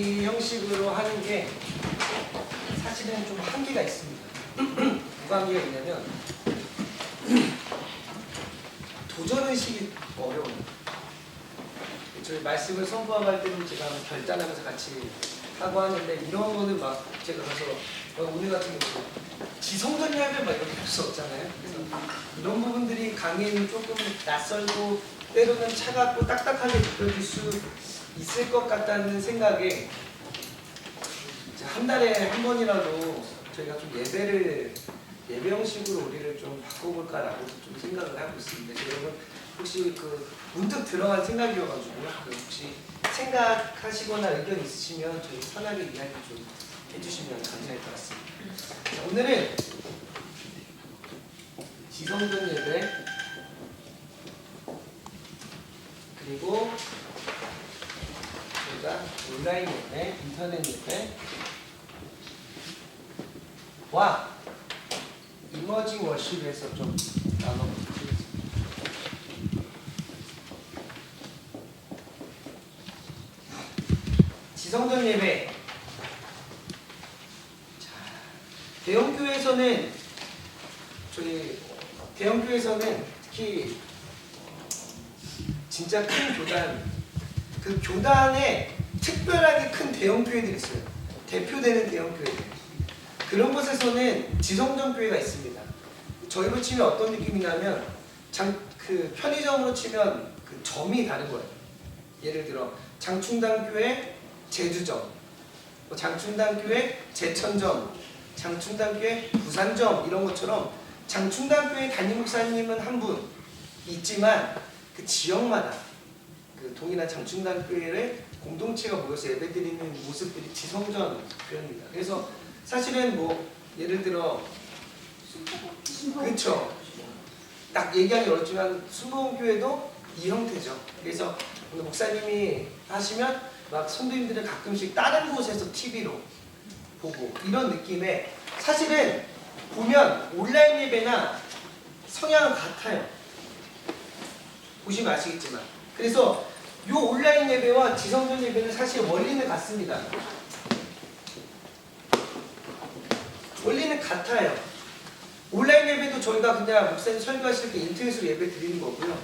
이 형식으로 하는 게 사실은 좀 한계가 있습니다. 뭐가 한계가 있냐면 도전의식이 어려워요. 저희 말씀을 선포할 때는 제가 결단하면서 같이 하고 하는데 이런 거는 막 제가 가서 오늘 같은 경우 지성전략을 막 이렇게 할 수 없잖아요. 그래서 이런 부분들이 강의는 조금 낯설고 때로는 차갑고 딱딱하게 느껴질 수 있을 것 같다는 생각에 한 달에 한 번이라도 저희가 좀 예배 형식으로 우리를 좀 바꿔볼까라고 좀 생각을 하고 있습니다. 여러분 혹시 문득 들어간 생각이어가지고 혹시 생각하시거나 의견 있으시면 저희 편하게 이야기 좀 해주시면 감사할 것 같습니다. 자, 오늘은 지성전 예배 그리고 저희가 온라인 예배, 인터넷 예배와 이머징 워십에서 좀 나눠보도록 하겠습니다. 지성전 예배. 대형교회에서는 특히 진짜 큰 교단, 그 교단에 특별하게 큰 대형교회들이 있어요. 대표되는 대형교회들. 그런 곳에서는 지성전 교회가 있습니다. 저희로 치면 어떤 느낌이냐면 편의점으로 치면 그 점이 다른 거예요. 예를 들어 장충당교회 제주점, 장충당교회 제천점, 장충당교회 부산점 이런 것처럼 장충당교회 담임 목사님은 한 분 있지만 그 지역마다 그 동이나 장충당교회를 공동체가 모여서 예배드리는 모습들이 지성전 교회입니다. 그래서 사실은 예를 들어 그렇죠. 딱 얘기하기 어렵지만 순복음교회도 이 형태죠. 그래서 오늘 목사님이 하시면 막 성도님들을 가끔씩 다른 곳에서 TV로 보고 이런 느낌에 사실은 보면 온라인 예배나 성향은 같아요. 보시면 아시겠지만. 그래서 이 온라인 예배와 지성전 예배는 사실 원리는 같습니다. 원리는 같아요. 온라인 예배도 저희가 그냥 목사님 설교하실 때 인터넷으로 예배 드리는 거고요.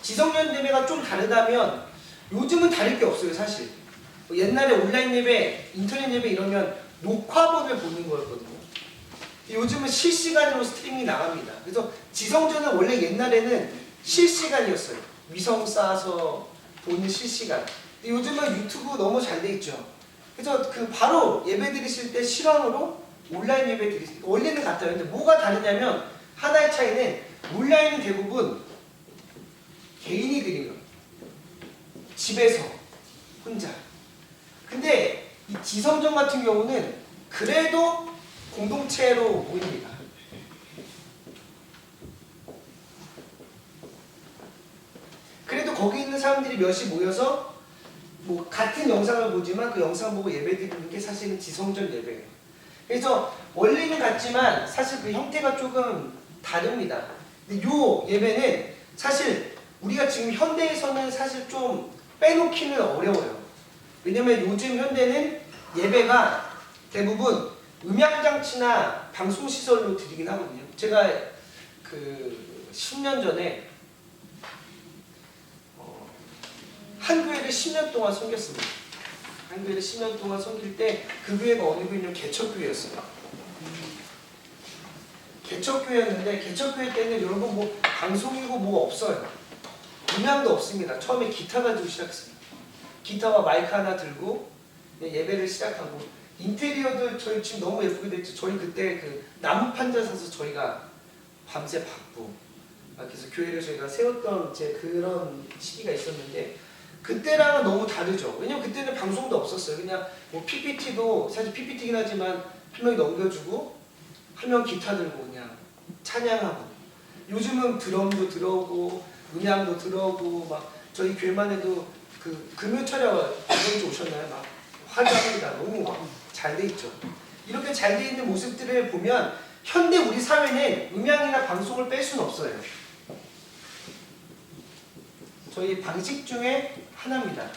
지성전 예배가 좀 다르다면 요즘은 다를 게 없어요, 사실. 옛날에 온라인 예배, 인터넷 예배 이러면 녹화본을 보는 거였거든요. 요즘은 실시간으로 스트리밍이 나갑니다. 그래서 지성전은 원래 옛날에는 실시간이었어요. 위성 쏴서 보는 실시간. 근데 요즘은 유튜브 너무 잘 돼 있죠. 그래서 바로 예배 드리실 때 실황으로 온라인 예배 드리실 때 원리는 같아요. 근데 뭐가 다르냐면 하나의 차이는 온라인은 대부분 개인이 드리는 거예요. 집에서 혼자. 근데 이 지성전 같은 경우는 그래도 공동체로 모입니다. 그래도 거기 있는 사람들이 몇이 모여서 같은 영상을 보지만 그 영상 보고 예배 드리는 게 사실은 지성전 예배예요. 그래서 원리는 같지만 사실 그 형태가 조금 다릅니다. 근데 요 예배는 사실 우리가 지금 현대에서는 사실 좀 빼놓기는 어려워요. 왜냐면 요즘 현대는 예배가 대부분 음향장치나 방송시설로 드리긴 하거든요. 제가 10년 전에 한 교회를 10년 동안 섬겼습니다. 한 교회를 10년 동안 섬길 때 그 교회가 어느 교회냐면 개척교회였어요. 개척교회였는데 개척교회 때는 여러분 방송이고 없어요. 음향도 없습니다. 처음에 기타 가지고 시작했습니다. 기타와 마이크 하나 들고 예배를 시작하고 인테리어도 저희 지금 너무 예쁘게 됐죠. 저희 그때 나무 판자 사서 저희가 밤새 받고 그래서 교회를 저희가 세웠던 그런 시기가 있었는데 그때랑은 너무 다르죠. 왜냐면 그때는 방송도 없었어요. 그냥 PPT도 사실 PPT긴 하지만 한 명이 넘겨주고 한 명 기타 들고 그냥 찬양하고 요즘은 드럼도 들어오고 음향도 들어오고 막 저희 교회만 해도 금요 촬영 이번 주 오셨나요? 막 화장이다 너무 잘 돼 있죠. 이렇게 잘 돼 있는 모습들을 보면 현대 우리 사회는 음향이나 방송을 뺄 수는 없어요. 저희 방식 중에 하나입니다.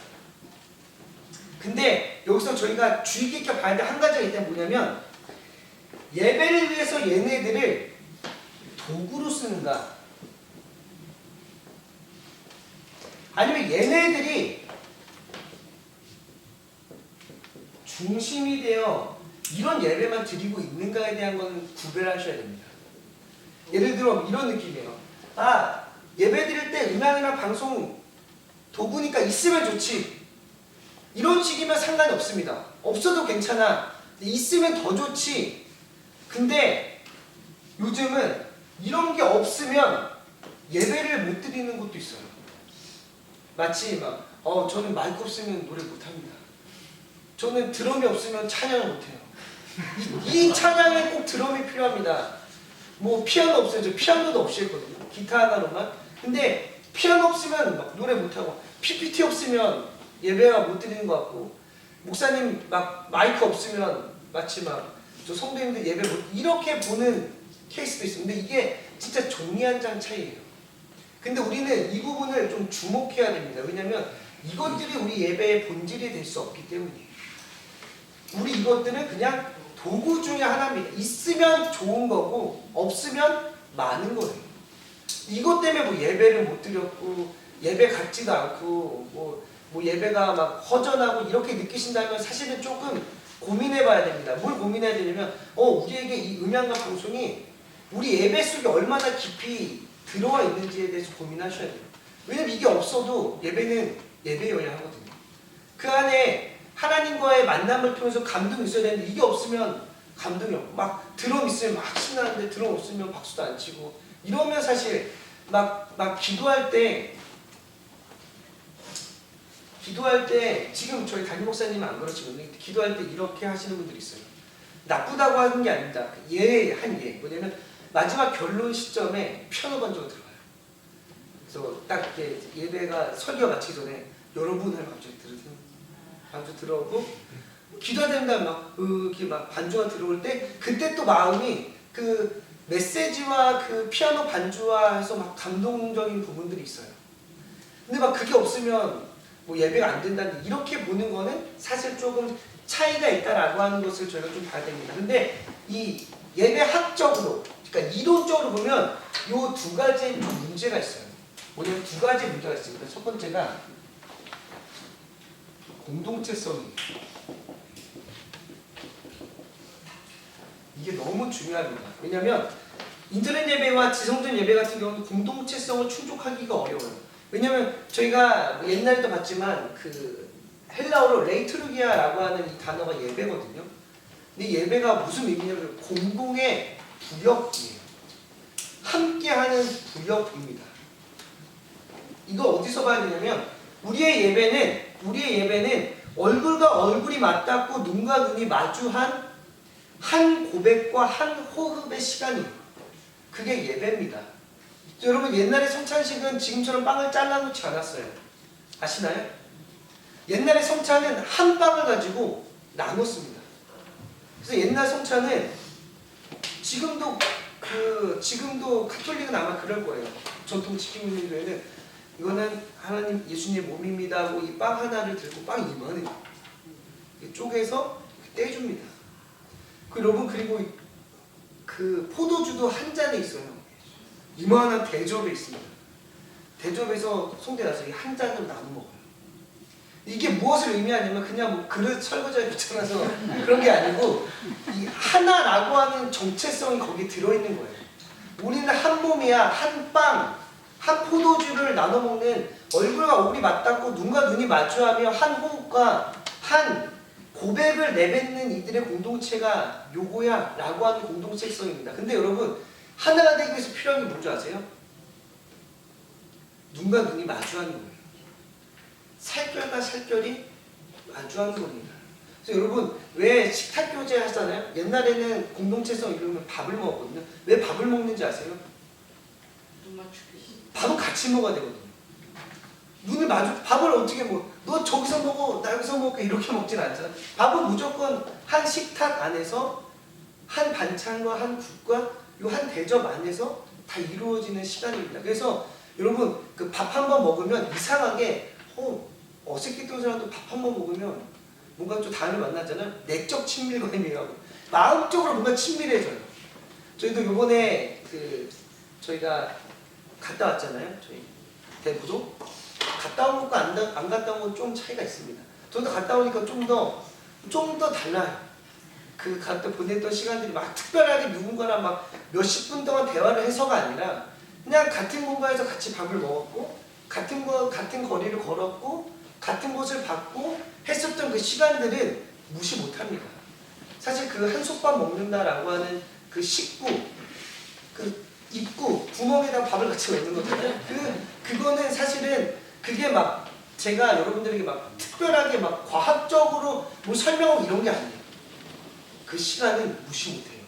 근데 여기서 저희가 주의 깊게 봐야 될 한 가지가 일단 뭐냐면 예배를 위해서 얘네들을 도구로 쓰는가 아니면 얘네들이 중심이 되어 이런 예배만 드리고 있는가에 대한 건 구별하셔야 됩니다. 예를 들어 이런 느낌이에요. 아, 예배 드릴 때 음향이나 방송 도구니까 있으면 좋지. 이런 식이면 상관이 없습니다. 없어도 괜찮아. 있으면 더 좋지. 근데 요즘은 이런 게 없으면 예배를 못 드리는 것도 있어요. 마치 막 저는 마이크 없으면 노래 못합니다. 저는 드럼이 없으면 찬양을 못해요. 이 찬양에 꼭 드럼이 필요합니다. 뭐 피아노 없어요. 저 피아노도 없이 했거든요. 기타 하나로만. 근데 피아노 없으면 막 노래 못하고 PPT 없으면 예배가 못 드리는 것 같고 목사님 막 마이크 없으면 마치 막 저 성도님들 예배 못 이렇게 보는 케이스도 있습니다. 근데 이게 진짜 종이 한 장 차이예요. 근데 우리는 이 부분을 좀 주목해야 됩니다. 왜냐하면 이것들이 우리 예배의 본질이 될 수 없기 때문이에요. 우리 이것들은 그냥 도구 중에 하나입니다. 있으면 좋은 거고 없으면 많은 거예요. 이것 때문에 뭐 예배를 못 드렸고 예배 같지도 않고 뭐 예배가 막 허전하고 이렇게 느끼신다면 사실은 조금 고민해 봐야 됩니다. 뭘 고민해야 되냐면 우리에게 이 음향과 방송이 우리 예배 속에 얼마나 깊이 들어와 있는지에 대해서 고민하셔야 돼요. 왜냐면 이게 없어도 예배는 예배여야 하거든요. 그 안에 하나님과의 만남을 통해서 감동이 있어야 되는데 이게 없으면 감동이 없고 막 드럼 있으면 막 신나는데 드럼 없으면 박수도 안 치고 이러면 사실 막 기도할 때 지금 저희 담임 목사님은 안 그러시거든요. 기도할 때 이렇게 하시는 분들이 있어요. 나쁘다고 하는 게 아닙니다. 뭐냐면 마지막 결론 시점에 피아노 반주가 들어가요. 그래서 딱 이렇게 예배가 설교가 마치기 전에 여러분 하면 갑자기 들으세요. 반주 들어오고 기도하는 막 이렇게 막 반주가 들어올 때 그때 또 마음이 그 메시지와 그 피아노 반주와 해서 막 감동적인 부분들이 있어요. 근데 막 그게 없으면 뭐 예배가 안 된다는 이렇게 보는 거는 사실 조금 차이가 있다라고 하는 것을 저희가 좀 봐야 됩니다. 근데 이 예배학적으로 그러니까 이론적으로 보면 이 두 가지에 좀 문제가 있어요. 뭐냐면 두 가지 문제가 있습니다. 첫 번째가 공동체성이에요. 이게 너무 중요합니다. 왜냐하면 인터넷 예배와 지성전 예배 같은 경우는 공동체성을 충족하기가 어려워요. 왜냐하면 저희가 옛날에도 봤지만 그 헬라어로 레이트루기아라고 하는 이 단어가 예배거든요. 근데 예배가 무슨 의미냐면 공동의 부역이에요. 함께하는 부역입니다. 이거 어디서 봐야 되냐면 우리의 예배는 얼굴과 얼굴이 맞닿고 눈과 눈이 마주한 한 고백과 한 호흡의 시간이에요. 그게 예배입니다. 여러분 옛날에 성찬식은 지금처럼 빵을 잘라놓지 않았어요. 아시나요? 옛날에 성찬은 한 빵을 가지고 나눴습니다. 그래서 옛날 성찬은 지금도 가톨릭은 아마 그럴 거예요. 전통 지키민교회는 이거는 하나님 예수님의 몸입니다 하고 이 빵 하나를 들고 빵 이만해요. 쪼개서 떼줍니다. 여러분 그리고 그 포도주도 한 잔에 있어요. 이만한 대접에 있습니다. 대접에서 송대 나서 한 잔으로 나눠 먹어요. 이게 무엇을 의미하냐면 그냥 뭐 그릇 설거지하기 귀찮아서 그런 게 아니고 이 하나라고 하는 정체성이 거기 들어있는 거예요. 우리는 한 몸이야. 한 빵, 한 포도주를 나눠 먹는 얼굴과 얼굴이 맞닿고 눈과 눈이 마주하며 한 호흡과 한 고백을 내뱉는 이들의 공동체가 요거야 라고 하는 공동체성입니다. 근데 여러분 하나가 되기 위해서 필요한 게 뭔지 아세요? 눈과 눈이 마주하는 거예요. 살결과 살결이 마주하는 겁니다. 그래서 여러분 왜 식탁교제 하잖아요? 옛날에는 공동체성 이루면 밥을 먹었거든요. 왜 밥을 먹는지 아세요? 밥은 같이 먹어야 되거든요. 밥을 어떻게 너 저기서 먹어, 나 여기서 먹을게 이렇게 먹진 않잖아. 밥은 무조건 한 식탁 안에서 한 반찬과 한 국과 요 한 대접 안에서 다 이루어지는 시간입니다. 그래서 여러분 그 밥 한 번 먹으면 이상하게 어색했던 사람도 밥 한 번 먹으면 뭔가 좀 다음에 만나잖아요. 내적 친밀감이라고 마음적으로 뭔가 친밀해져요. 저희도 요번에 저희가 갔다 왔잖아요. 저희 대구도 갔다 온 것과 안 갔다 온 건 좀 차이가 있습니다. 저도 갔다 오니까 좀 더 달라요. 그 갔다 보냈던 시간들이 막 특별하게 누군가랑 막 몇십 분 동안 대화를 해서가 아니라 그냥 같은 공간에서 같이 밥을 먹었고 같은 거리를 걸었고 같은 곳을 봤고 했었던 그 시간들은 무시 못합니다. 사실 그 한솥밥 먹는다라고 하는 그 식구, 그 입구, 구멍에다 밥을 같이 넣는 거잖아요. 그거는 사실은 그게 막 제가 여러분들에게 막 특별하게 막 과학적으로 뭐 설명하고 이런 게 아니에요. 그 시간은 무시 못해요.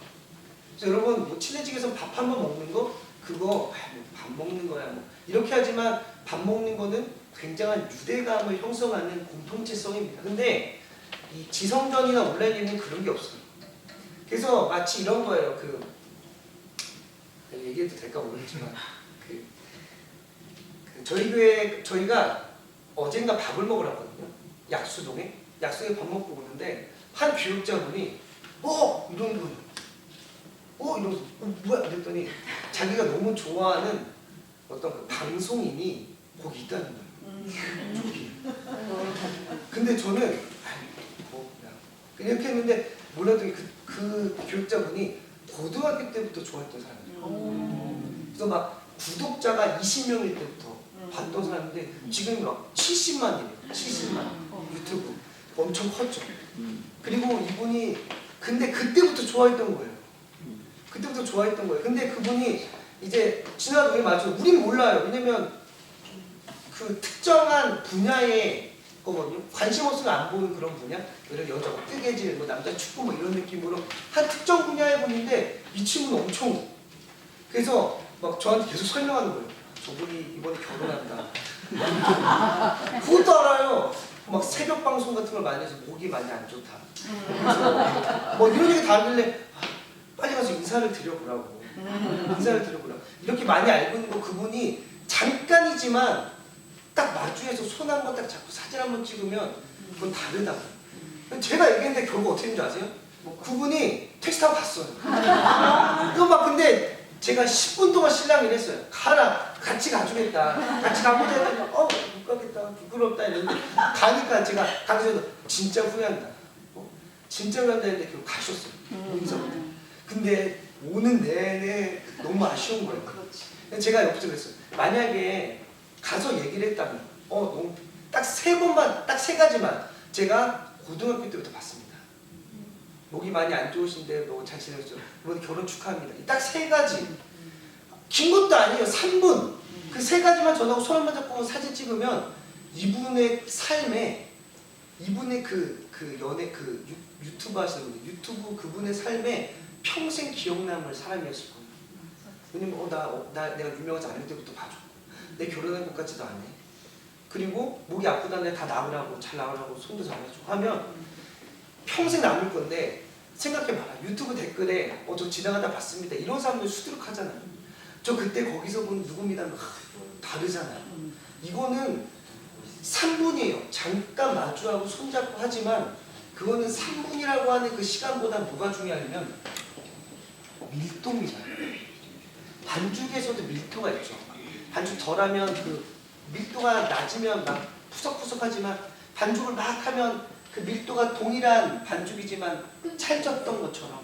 그래서 여러분 뭐 친해지기 위해서 밥 한 번 먹는 거 그거 뭐 밥 먹는 거야 뭐 이렇게 하지만 밥 먹는 거는 굉장한 유대감을 형성하는 공통체성입니다. 근데 이 지성전이나 온라인에는 그런 게 없어요. 그래서 마치 이런 거예요. 얘기해도 될까 모르겠지만 저희 교회 저희가 어젠가 밥을 먹으러 왔거든요. 약수동에 밥 먹고 오는데 한 교육자분이 이런 거예요. 이러면서 뭐야? 그랬더니 자기가 너무 좋아하는 어떤 그 방송인이 거기 있다는 거예요. 저기. 근데 저는 이렇게 했는데 몰라도 그 교육자분이 고등학교 때부터 좋아했던 사람이에요. 그래서 막 구독자가 20명일 때부터 봤던 사람인데 지금 막 70만이에요. 70만 유튜브 엄청 컸죠. 그리고 이분이 근데 그때부터 좋아했던 거예요. 근데 그분이 이제 지나도 왜 맞아요? 우린 몰라요. 왜냐면 그 특정한 분야의 거거든요. 관심 없으면 안 보는 그런 분야. 예를 들어 여자 뜨개질, 뭐 남자 축구 뭐 이런 느낌으로 한 특정 분야의 분인데 이 친구는 엄청 그래서 막 저한테 계속 설명하는 거예요. 저분이 이번에 결혼한다. 그것도 알아요. 막 새벽 방송 같은 걸 많이 해서 목이 많이 안 좋다. 그래서 뭐 이런 얘기 다 하길래 빨리 가서 인사를 드려보라고. 이렇게 많이 알고 있는 거 그분이 잠깐이지만 딱 마주해서 손 한 번 딱 잡고 사진 한 번 찍으면 그건 다르다고. 제가 얘기했는데 결국 어떻게 된지 아세요? 그분이 택시 타고 갔어요. 그거 막 근데 제가 10분 동안 실랑이를 했어요. 가라. 같이 가주겠다. 같이 가보자 했더니 못 가겠다. 부끄럽다 이랬는데 가니까 제가 가서 진짜 후회한다. 진짜 후회한다 했는데 결국 가셨어요. 인사부터. 근데 오는 내내 너무 아쉬운 거예요. 제가 옆에서 그랬어요. 만약에 가서 얘기를 했다면 너무 딱 세 가지만 제가 고등학교 때부터 봤습니다. 목이 많이 안 좋으신데 너무 잘 지내셨죠? 이번에 결혼 축하합니다. 딱 세 가지. 긴 것도 아니에요. 3분. 그 세 가지만 전하고 손 한번 잡고 사진 찍으면 이분의 삶에 이분의 유튜브 하시는 분들 유튜브 그분의 삶에 평생 기억남을 사람이었을 거예요. 왜냐면 내가 유명하지 않을 때부터 봐줘. 내 결혼한 것 같지도 않네. 그리고 목이 아프다는데 다 나으라고 잘 나으라고 손도 잡아주고 하면 평생 남을 건데 생각해봐라. 유튜브 댓글에 저 지나가다 봤습니다. 이런 사람들 수두룩하잖아요. 저 그때 거기서 본 누굽니다. 다르잖아요. 이거는 3분이에요. 잠깐 마주하고 손잡고 하지만 그거는 3분이라고 하는 그 시간보다 뭐가 중요하냐면 밀도입니다. 반죽에서도 밀도가 있죠. 반죽 덜하면 그 밀도가 낮으면 막 푸석푸석하지만 반죽을 막 하면 그 밀도가 동일한 반죽이지만 찰졌던 것처럼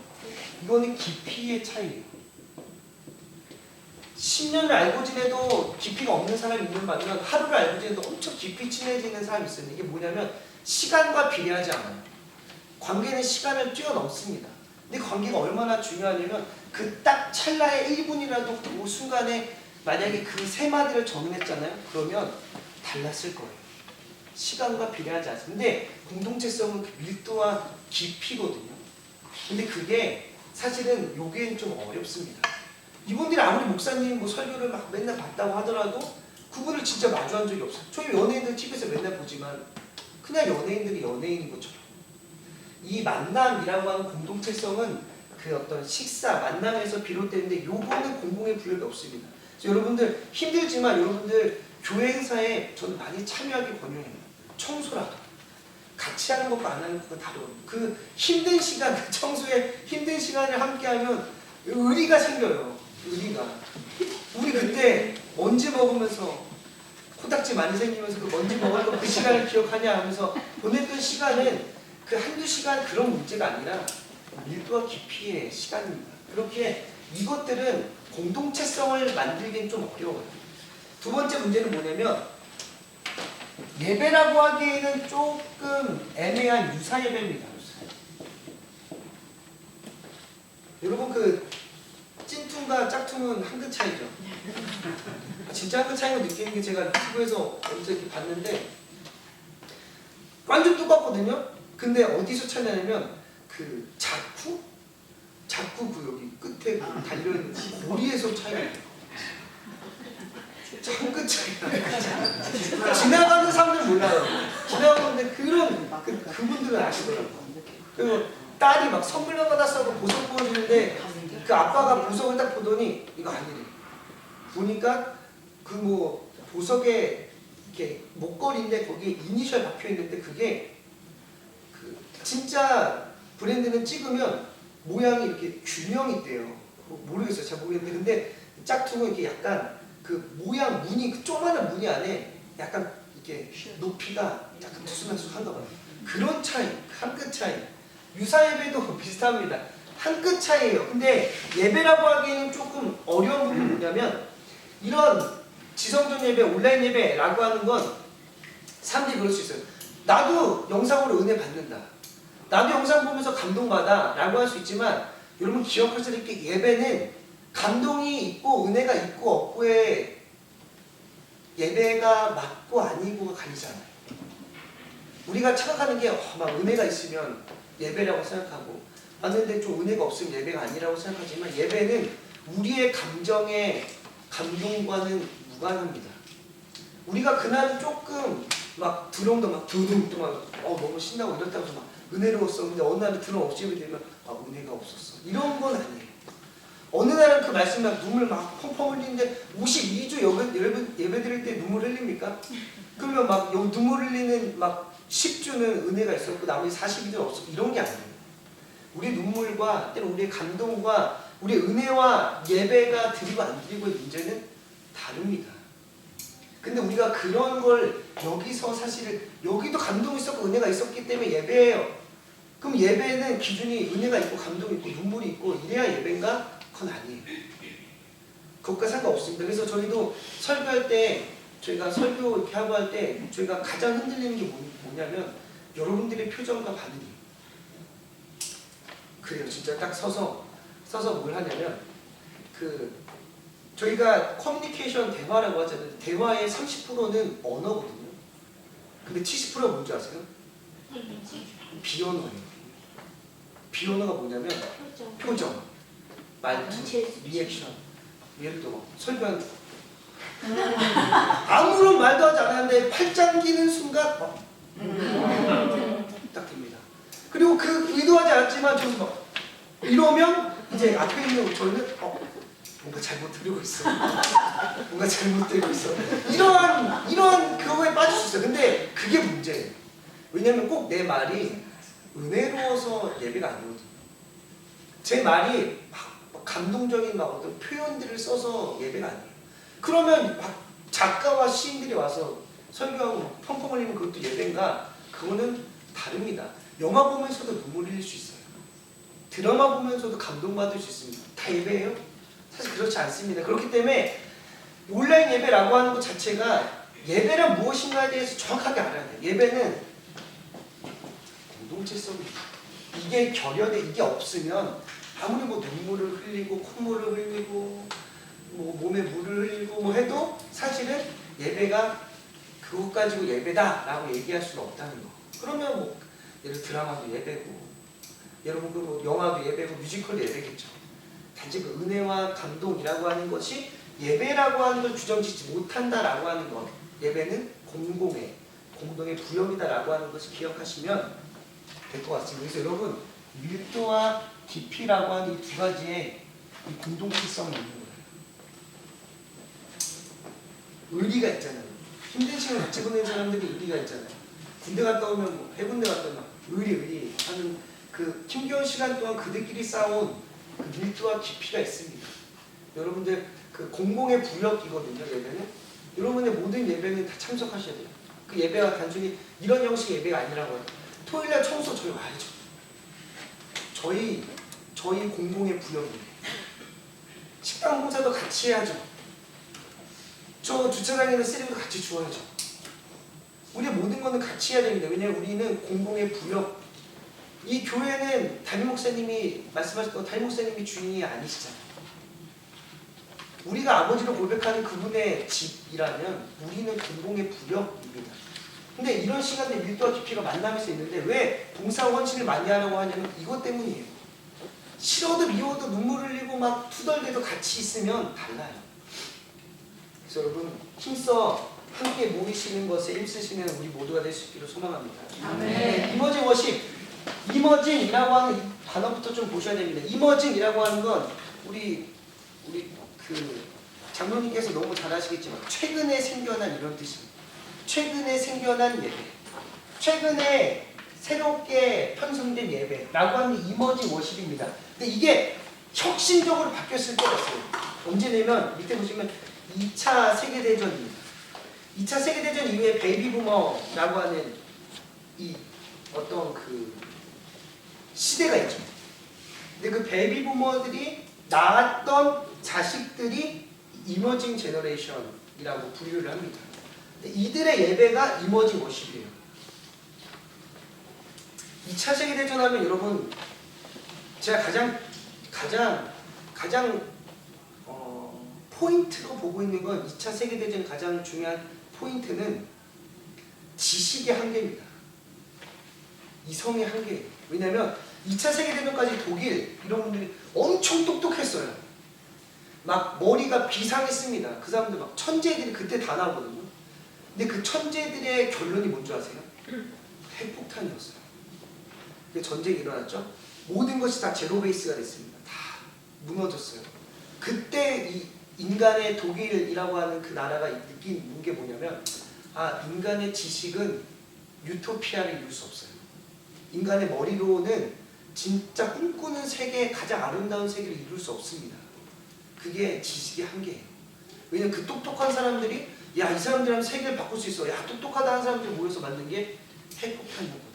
이거는 깊이의 차이예요. 10년을 알고 지내도 깊이가 없는 사람이 있는 반면 하루를 알고 지내도 엄청 깊이 친해지는 사람이 있어요. 이게 뭐냐면 시간과 비례하지 않아요. 관계는 시간을 뛰어넘습니다. 근데 관계가 얼마나 중요하냐면 그 딱 찰나의 1분이라도 그 순간에 만약에 그 세 마디를 정했잖아요. 그러면 달랐을 거예요. 시간과 비례하지 않습니다. 근데 공동체성은 그 밀도와 깊이거든요. 근데 그게 사실은 요기엔 좀 어렵습니다. 이분들이 아무리 목사님 뭐 설교를 막 맨날 봤다고 하더라도 그분을 진짜 마주한 적이 없어요. 저희 연예인들 TV에서 맨날 보지만 그냥 연예인들이 연예인인 것처럼. 이 만남이라고 하는 공동체성은 그 어떤 식사, 만남에서 비롯되는데 요거는 공공의 분력이 없습니다. 그래서 여러분들 힘들지만 여러분들 교회 행사에 저는 많이 참여하길 권유해요. 청소라도. 같이 하는 것과 안 하는 것과 다르거든요. 그 힘든 시간, 그 청소에 힘든 시간을 함께하면 의리가 생겨요. 의리가. 우리 그때 먼지 먹으면서 코딱지 많이 생기면서 그 먼지 먹었던 그 시간을 기억하냐 하면서 보냈던 시간은 그 한두 시간 그런 문제가 아니라 밀도와 깊이의 시간입니다. 그렇게 이것들은 공동체성을 만들기엔 좀 어려워요. 두 번째 문제는 뭐냐면 예배라고 하기에는 조금 애매한 유사 예배입니다. 여러분 그 찐퉁과 짝퉁은 한 끗 차이죠. 진짜 한 끗 차이를 느끼는 게 제가 유튜브에서 어디서 이렇게 봤는데 완전 똑같거든요. 근데 어디서 찾냐면 그 자쿠 그 여기 끝에 그 달려있는 고리에서 차이가 나요. 한 끗 차이가. 지나가는 사람들은 몰라요. 지나가는데 그분들은 아시더라고요. 그리고 딸이 막 선물만 받았다고 보석 보여주는데 그 아빠가 보석을 딱 보더니 이거 아니래. 보니까 그 뭐 보석에 이렇게 목걸이인데 거기에 이니셜 박혀 있는데 그게 그 진짜 브랜드는 찍으면 모양이 이렇게 균형이 돼요. 모르겠어요. 잘 모르겠는데 근데 짝퉁은 이게 약간 그 모양 무늬 그 조그마한 무늬 안에 약간 이렇게 높이가 약간 두툼한가 봐요. 그런 차이, 한 끗 차이. 유사 예배도 비슷합니다. 한 끗 차이예요. 근데 예배라고 하기에는 조금 어려운 부분이 뭐냐면 이런 지성전 예배, 온라인 예배라고 하는 건 사람들이 그럴 수 있어요. 나도 영상으로 은혜 받는다. 나도 영상 보면서 감동받아 라고 할 수 있지만 여러분 기억하셔야 될 게 예배는 감동이 있고 은혜가 있고 없고의 예배가 맞고 아니고가 갈리잖아요. 우리가 착각하는 게 막 은혜가 있으면 예배라고 생각하고 맞는데 좀 은혜가 없으면 예배가 아니라고 생각하지만 예배는 우리의 감정의 감동과는 무관합니다. 우리가 그날 조금 막 드럼도 막 두둥 막 너무 신나고 이렇다고 해서 막 은혜로웠어. 근데 어느 날은 드럼 없이 예배드리면 은혜가 없었어. 이런 건 아니에요. 어느 날은 그 말씀에 눈물 막 펑펑 흘리는데 52주 예배 드릴 때 눈물 흘립니까? 그러면 막 눈물 흘리는 막 10주는 은혜가 있었고 나머지 42주는 없었고 이런 게 아니에요. 우리의 눈물과 때로 우리의 감동과 우리의 은혜와 예배가 드리고 안 드리고의 문제는 다릅니다. 근데 우리가 그런 걸 여기서 사실 여기도 감동이 있었고 은혜가 있었기 때문에 예배예요. 그럼 예배는 기준이 은혜가 있고 감동이 있고 눈물이 있고 이래야 예배인가? 그건 아니에요. 그것과 상관없습니다. 그래서 저희도 설교할 때 저희가 설교 이렇게 하고 할 때 저희가 가장 흔들리는 게 뭐냐면 여러분들의 표정과 반응이에요. 그래요. 진짜 딱 서서 뭘 하냐면 저희가 커뮤니케이션 대화라고 하잖아요. 대화의 30%는 언어거든요. 근데 70%가 뭔지 아세요? 비언어예요. 비언어가 뭐냐면 표정, 말투, 리액션. 예를 들어 설교한 아무런 말도 하지 않았는데 팔짱 끼는 순간 딱 됩니다. 그리고 그 의도하지 않았지만 저기서 막 이러면 이제 앞에 있는 저는 뭔가 잘못 들고 있어. 뭔가 잘못 들고 있어. 이러한 그거에 빠질 수 있어요. 근데 그게 문제예요. 왜냐면 꼭 내 말이 은혜로워서 예배가 아니거든요. 제 말이 막 감동적인 막 어떤 표현들을 써서 예배가 아니에요. 그러면 막 작가와 시인들이 와서 설교하고 펑펑 흘리면 그것도 예배인가? 그거는 다릅니다. 영화 보면서도 눈물 흘릴 수 있어요. 드라마 보면서도 감동받을 수 있습니다. 다 예배예요? 사실 그렇지 않습니다. 그렇기 때문에 온라인 예배라고 하는 것 자체가 예배란 무엇인가에 대해서 정확하게 알아야 돼요. 예배는 공동체성입니다. 이게 결여돼 이게 없으면 아무리 뭐 눈물을 흘리고 콧물을 흘리고 뭐 몸에 물을 흘리고 뭐 해도 사실은 예배가 그것 가지고 예배다라고 얘기할 수는 없다는 거. 그러면 뭐 예를 드라마도 예배고 여러분 그 영화도 예배고 뮤지컬도 예배겠죠. 단지 그 은혜와 감동이라고 하는 것이 예배라고 하는 걸 규정짓지 못한다라고 하는 것. 예배는 공동의 부여이다라고 하는 것을 기억하시면 될 것 같습니다. 그래서 여러분 밀도와 깊이라고 하는 이 두 가지의 이 공동체성이 있는 거예요. 의리가 있잖아요. 힘든 시간을 같이 보낸 사람들이 의리가 있잖아요. 군대 갔다 오면 뭐 해군대 갔다 오면 의리 하는 그 힘겨운 시간 동안 그들끼리 쌓아온 그 밀도와 깊이가 있습니다. 여러분들 그 공공의 부역이거든요. 예배는 여러분의 모든 예배는 다 참석하셔야 돼요. 그 예배가 단순히 이런 형식의 예배가 아니라고요. 토요일날 청소 저희 와야죠. 저희 공공의 부역이에요. 식당 공사도 같이 해야죠. 저 주차장에는 쓰레기도 같이 주워야죠. 우리의 모든 거는 같이 해야 됩니다. 왜냐하면 우리는 공공의 부역. 이 교회는 담임 목사님이 말씀하셨던 담임 목사님이 주인이 아니시잖아요. 우리가 아버지로 고백하는 그분의 집이라면 우리는 공공의 부역입니다. 근데 이런 시간대 밀도와 깊이가 만나면서 있는데 왜 봉사 헌신을 많이 하려고 하냐면 이것 때문이에요. 싫어도 미워도 눈물 흘리고 막 투덜대도 같이 있으면 달라요. 그래서 여러분 힘써 함께 모이시는 것에 힘쓰시는 우리 모두가 될 수 있기를 소망합니다. 아멘. 이머징 워십, 이머징이라고 하는 이 단어부터 좀 보셔야 됩니다. 이머징이라고 하는 건 우리 그 장로님께서 너무 잘 아시겠지만 최근에 생겨난 이런 뜻입니다. 최근에 생겨난 예배, 최근에 새롭게 편성된 예배라고 하는 이머징 워십입니다. 근데 이게 혁신적으로 바뀌었을 때가 있어요. 언제냐면 밑에 보시면 2차 세계대전입니다. 2차 세계대전 이후에 베이비 부머라고 하는 이 어떤 그 시대가 있죠. 근데 그 베이비 부머들이 낳았던 자식들이 이머징 제너레이션이라고 분류를 합니다. 근데 이들의 예배가 이머징 워십이에요. 2차 세계대전 하면 여러분 제가 가장 포인트로 보고 있는 건 2차 세계대전 가장 중요한 포인트는 지식의 한계입니다. 이성의 한계예요. 왜냐하면 2차 세계대전까지 독일 이런 분들이 엄청 똑똑했어요. 막 머리가 비상했습니다. 그 사람들 막 천재들이 그때 다 나오거든요. 근데 그 천재들의 결론이 뭔지 아세요? 핵폭탄이었어요. 전쟁이 일어났죠. 모든 것이 다 제로 베이스가 됐습니다. 다 무너졌어요. 그때 이 인간의 독일이라고 하는 그 나라가 느낀 게 뭐냐면 인간의 지식은 유토피아를 이룰 수 없어요. 인간의 머리로는 진짜 꿈꾸는 세계, 가장 아름다운 세계를 이룰 수 없습니다. 그게 지식의 한계예요. 왜냐면 그 똑똑한 사람들이 이 사람들이랑 세계를 바꿀 수 있어. 똑똑하다는 사람들이 모여서 만든 게 핵폭탄이었거든요.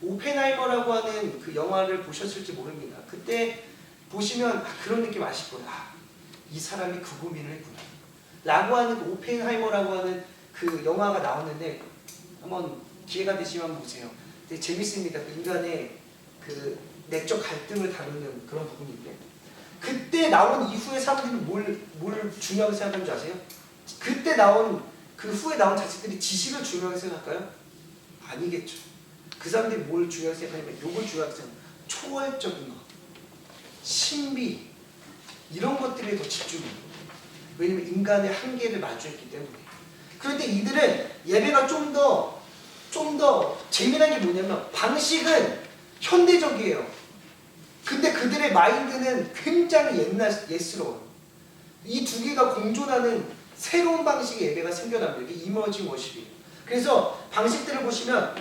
오펜하이머라고 하는 그 영화를 보셨을지 모릅니다. 그때 보시면 그런 느낌 아실 거예요. 이 사람이 그 고민을 했구나 라고 하는 그 오펜하이머라고 하는 그 영화가 나왔는데 한번 기회가 되시면 보세요. 되게 재밌습니다. 그 인간의 그 내적 갈등을 다루는 그런 부분인데 그때 나온 이후에 사람들이 뭘 중요하게 생각하는 줄 아세요? 그때 나온 그 후에 나온 자식들이 지식을 중요하게 생각할까요? 아니겠죠. 그 사람들이 뭘 중요하게 생각하냐면 요걸 중요하게 생각해요. 초월적인 것, 신비 이런 것들에 더 집중해요. 왜냐면 인간의 한계를 마주했기 때문에. 그런데 이들은 예배가 좀 더 재미난 게 뭐냐면 방식은 현대적이에요. 근데 그들의 마인드는 굉장히 옛스러워요. 이 두 개가 공존하는 새로운 방식의 예배가 생겨납니다. 이게 이머징 워십이에요. 그래서 방식들을 보시면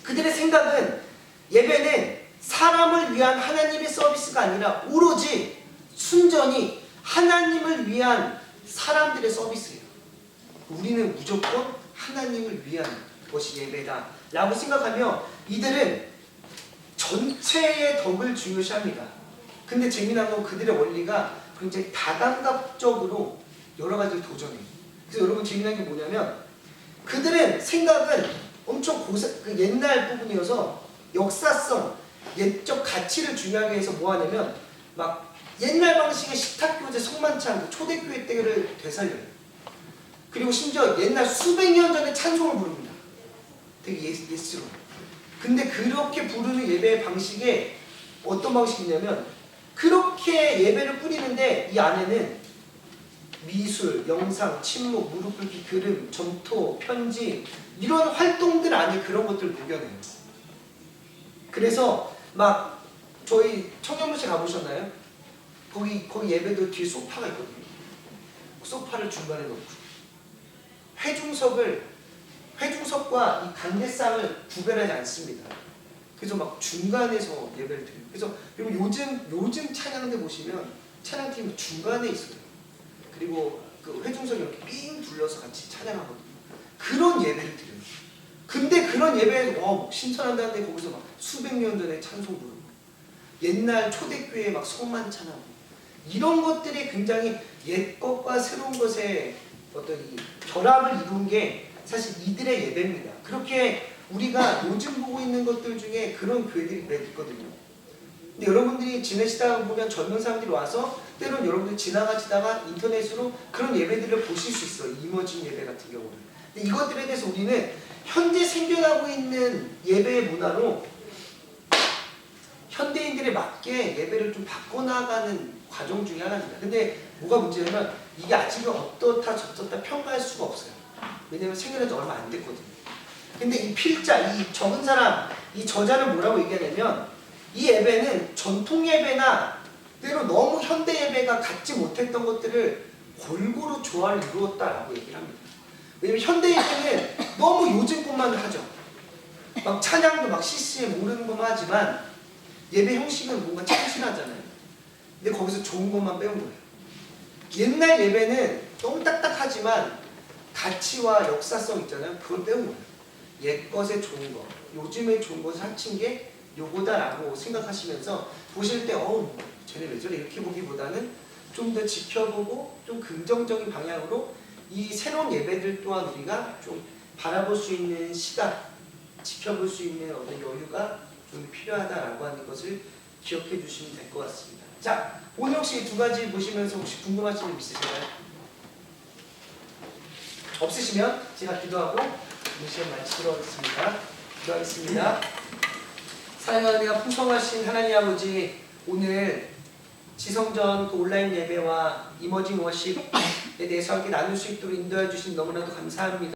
그들의 생각은 예배는 사람을 위한 하나님의 서비스가 아니라 오로지 순전히 하나님을 위한 사람들의 서비스예요. 우리는 무조건 하나님을 위한 것이 예배다 라고 생각하며 이들은 전체의 덕을 중요시합니다. 근데 재미난 건 그들의 원리가 굉장히 다감각적으로 여러 가지를 도전해요. 그래서 여러분 재미난 게 뭐냐면 그들은 생각은 엄청 그 옛날 부분이어서 역사성, 옛적 가치를 중요하게 해서 뭐 하냐면 막 옛날 방식의 식탁교제, 성만찬, 초대교회 때를 되살려요. 그리고 심지어 옛날 수백 년 전에 찬송을 부릅니다. 되게 예스러워요. 근데 그렇게 부르는 예배 방식에 어떤 방식이냐면 그렇게 예배를 뿌리는데 이 안에는 미술, 영상, 침묵, 무릎 꿇기, 그림, 점토, 편지 이런 활동들 안에 그런 것들을 녹여내요. 그래서 막 저희 청년부시 가보셨나요? 거기 예배도 뒤에 소파가 있거든요. 소파를 중간에 놓고 회중석과 이 강대상을 구별하지 않습니다. 그래서 막 중간에서 예배를 드립니다. 그래서 그리고 요즘 찬양대 보시면 찬양팀은 중간에 있어요. 그리고 그 회중석이 이렇게 삥 둘러서 같이 찬양하거든요. 그런 예배를 드려요. 근데 그런 예배에서 신천한다는데 거기서 막 수백 년 전에 찬송 부르고 옛날 초대교회 막 성만 찬하고 이런 것들이 굉장히 옛 것과 새로운 것의 어떤 이 결합을 이룬 게 사실 이들의 예배입니다. 그렇게 우리가 요즘 보고 있는 것들 중에 그런 교회들이 몇 있거든요. 근데 여러분들이 지내시다 보면 젊은 사람들이 와서 때론 여러분들 지나가시다가 인터넷으로 그런 예배들을 보실 수 있어요. 이머징 예배 같은 경우는. 근데 이것들에 대해서 우리는 현재 생겨나고 있는 예배의 문화로 현대인들에 맞게 예배를 좀 바꿔나가는 과정 중에 하나입니다. 근데 뭐가 문제냐면 이게 아직은 어떻다 저떻다 평가할 수가 없어요. 왜냐면 생겨난 지 얼마 안 됐거든요. 근데 이 필자, 이 적은 사람, 이 저자는 뭐라고 얘기하냐면 이 예배는 전통 예배나 때로 너무 현대 예배가 갖지 못했던 것들을 골고루 조화를 이루었다라고 얘기를 합니다. 왜냐면 현대 예배는 너무 요즘 것만 하죠. 막 찬양도 막 CCM 모르는 것만 하지만 예배 형식은 뭔가 참신하잖아요. 근데 거기서 좋은 것만 빼온 거예요. 옛날 예배는 너무 딱딱하지만 가치와 역사성 있잖아요. 그걸 빼온 거예요. 옛것에 좋은 거, 요즘에 좋은 것을 합친 게 요거다라고 생각하시면서 보실 때 쟤네 왜 저래 이렇게 보기보다는 좀 더 지켜보고 좀 긍정적인 방향으로 이 새로운 예배들 또한 우리가 좀 바라볼 수 있는 시각, 지켜볼 수 있는 어떤 여유가 좀 필요하다라고 하는 것을 기억해 주시면 될 것 같습니다. 자, 오늘 혹시 두 가지 보시면서 혹시 궁금하신 점 있으신가요? 없으시면 제가 기도하고 이 시간 마치도록 하겠습니다. 기도하겠습니다. 사랑하는 은혜가 풍성하신 하나님 아버지, 오늘 지성전 그 온라인 예배와 이머징 워십에 대해서 함께 나눌 수 있도록 인도해 주신 너무나도 감사합니다.